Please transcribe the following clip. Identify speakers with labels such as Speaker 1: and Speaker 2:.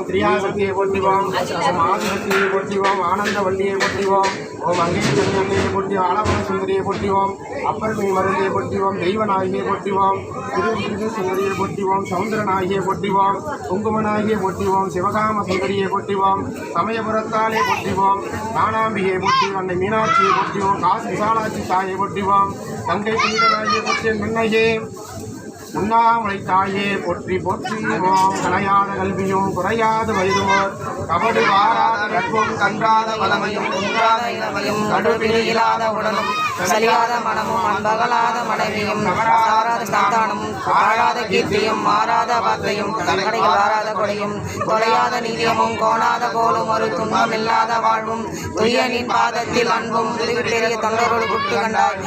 Speaker 1: क्रियाशक्तिயை போற்றிவோம், ஆதிசக்தியை போற்றிவோம், ஆனந்தவல்லியை போற்றிவோம், ஓம் அங்கேயை போற்றி ஆலவன சுந்தரியை போற்றிவோம், அப்பர்மை மருந்தையை போற்றிவோம், தெய்வநாயகியை போற்றிவோம், திரு சுந்தரியை போற்றிவோம், சமுத்திரநாயகியை போற்றிவோம், குங்குமநாயகியை போற்றிவோம், சிவகாம சுந்தரியை போற்றிவோம், சமயபுரத்தாலே போற்றிவோம், நானாம்பியை போற்றி அன்னை மீனாட்சியை போற்றிவோம், காசி விசாலாட்சி தாயை போற்றிவோம், கங்கை புனிதநாயகியை போற்றி நன்னையே உண்ணாமலை தாயே போற்றி போற்றிவோம். கலையாத கல்வியும் குறையாத வயதுமோர் கபடு வாராத கற்பும் கன்றாத வளமையும் குன்றாத இளமையும் கடுபிடி இல்லாத உடலும் சலியாத மனமும் அன்பகலாத மனைவியும் சாராத சந்தானமும் ஆழாத கீர்த்தியும் மாறாத வார்த்தையும் கடையில் வாராத கொடையும் தொலையாத நிதியமும் கோணாத கோலும் ஒரு துன்பம் இல்லாத வாழ்வும் துயனின் பாதத்தில் அன்பும் பெரிய தொண்டரோடு குட்டு கண்டாய்.